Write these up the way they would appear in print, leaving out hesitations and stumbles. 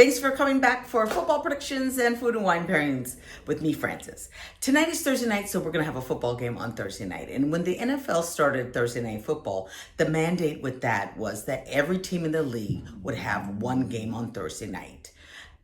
Thanks for coming back for football predictions and food and wine pairings with me, Francis. Tonight is Thursday night, so we're going to have a football game on Thursday night. And when the NFL started Thursday Night Football, the mandate with that was that every team in the league would have one game on Thursday night.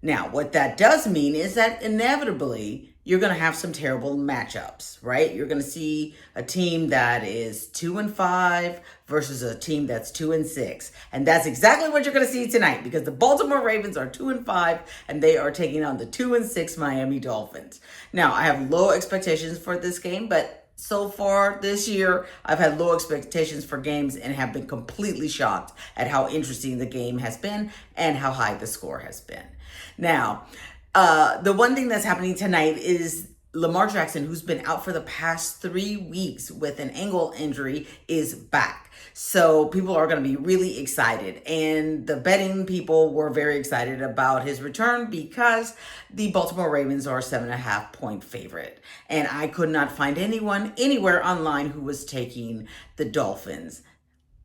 Now, what that does mean is that inevitably you're going to have some terrible matchups, right? You're going to see a team that is 2-5 versus a team that's 2-6. And that's exactly what you're going to see tonight, because the Baltimore Ravens are 2-5 and they are taking on the 2-6 Miami Dolphins. Now, I have low expectations for this game, but so far this year, I've had low expectations for games and have been completely shocked at how interesting the game has been and how high the score has been. Now, the one thing that's happening tonight is Lamar Jackson, who's been out for the past 3 weeks with an ankle injury, is back. So people are going to be really excited. And the betting people were very excited about his return because the Baltimore Ravens are a 7.5 point favorite. And I could not find anyone anywhere online who was taking the Dolphins.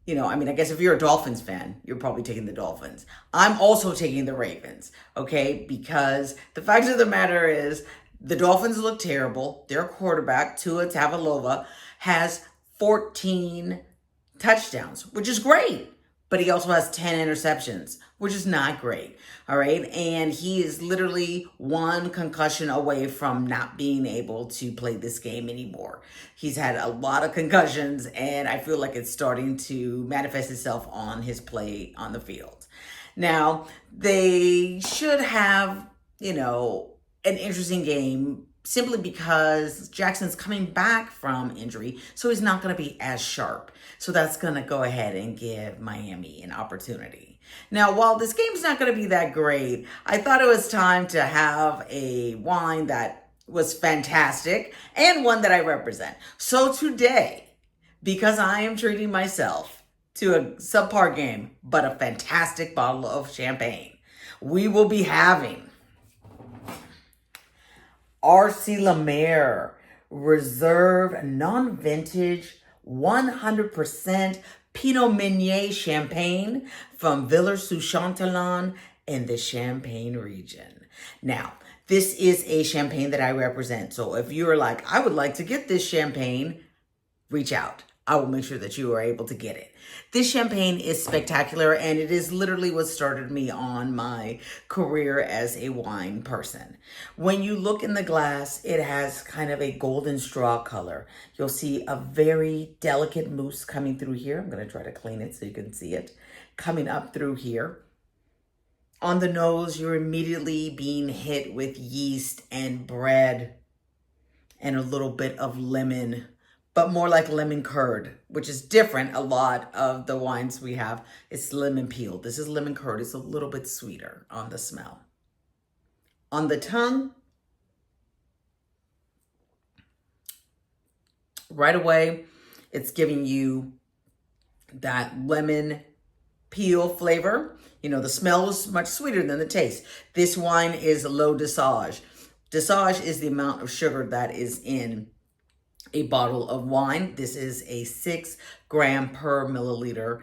I guess if you're a Dolphins fan, you're probably taking the Dolphins. I'm also taking the Ravens, okay? Because the fact of the matter is the Dolphins look terrible. Their quarterback, Tua Tagovailoa, has 14 touchdowns, which is great. But he also has 10 interceptions, which is not great, all right? And he is literally one concussion away from not being able to play this game anymore. He's had a lot of concussions, and I feel like it's starting to manifest itself on his play on the field. Now, they should have, an interesting game simply because Jackson's coming back from injury, so he's not going to be as sharp. So that's going to go ahead and give Miami an opportunity. Now, while this game's not going to be that great, I thought it was time to have a wine that was fantastic and one that I represent. So today, because I am treating myself to a subpar game, but a fantastic bottle of champagne, we will be having RC Lemaire Reserve non-vintage 100% Pinot Meunier champagne from Villers-sous-Chatillon in the Champagne region. Now, this is a champagne that I represent. So if you're like, I would like to get this champagne, reach out. I will make sure that you are able to get it. This champagne is spectacular, and it is literally what started me on my career as a wine person. When you look in the glass, it has kind of a golden straw color. You'll see a very delicate mousse coming through here. I'm going to try to clean it so you can see it coming up through here. On the nose, you're immediately being hit with yeast and bread and a little bit of lemon, but more like lemon curd, which is different. A lot of the wines we have, it's lemon peel. This is lemon curd. It's a little bit sweeter on the smell. On the tongue, right away, it's giving you that lemon peel flavor. The smell is much sweeter than the taste. This wine is low dosage. Dosage is the amount of sugar that is in a bottle of wine. This is a 6 gram per milliliter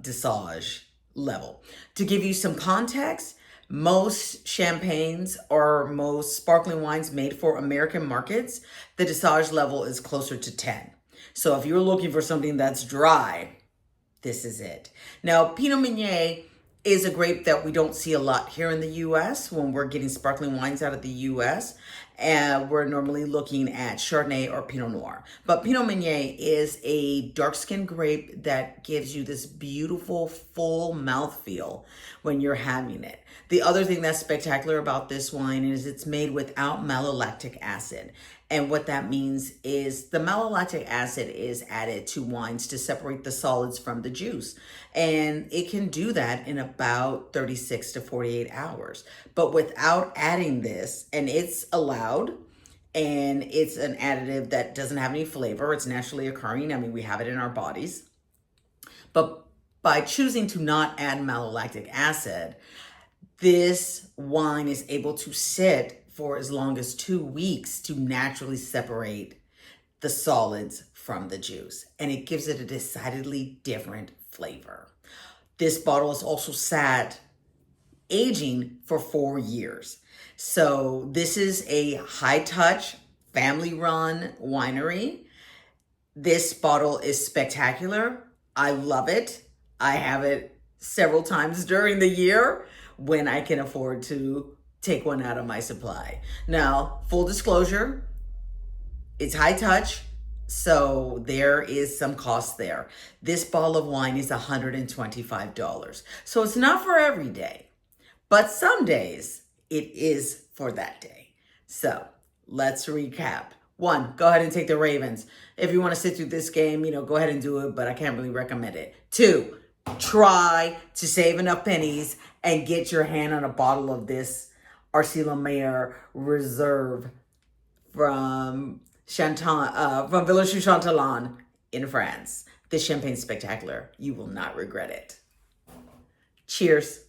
dosage level. To give you some context, most champagnes or most sparkling wines made for American markets, the dosage level is closer to 10. So if you're looking for something that's dry, this is it. Now, Pinot Meunier is a grape that we don't see a lot here in the U.S. when we're getting sparkling wines out of the U.S. And we're normally looking at Chardonnay or Pinot Noir. But Pinot Meunier is a dark-skinned grape that gives you this beautiful, full mouthfeel when you're having it. The other thing that's spectacular about this wine is it's made without malolactic acid. And what that means is the malolactic acid is added to wines to separate the solids from the juice. And it can do that in about 36 to 48 hours. But without adding this, and it's allowed, and it's an additive that doesn't have any flavor. It's naturally occurring. We have it in our bodies. But by choosing to not add malolactic acid, this wine is able to sit for as long as 2 weeks to naturally separate the solids from the juice. And it gives it a decidedly different flavor. This bottle is also sat aging for 4 years. So this is a high touch, family run winery. This bottle is spectacular. I love it. I have it several times during the year when I can afford to take one out of my supply. Now, full disclosure, it's high touch, so there is some cost there. This bottle of wine is $125. So it's not for every day, but some days it is for that day. So let's recap. 1, go ahead and take the Ravens. If you want to sit through this game, go ahead and do it, but I can't really recommend it. 2, try to save enough pennies and get your hand on a bottle of this Lemaire Reserve from Village du Chantalon in France. This champagne's spectacular. You will not regret it. Cheers.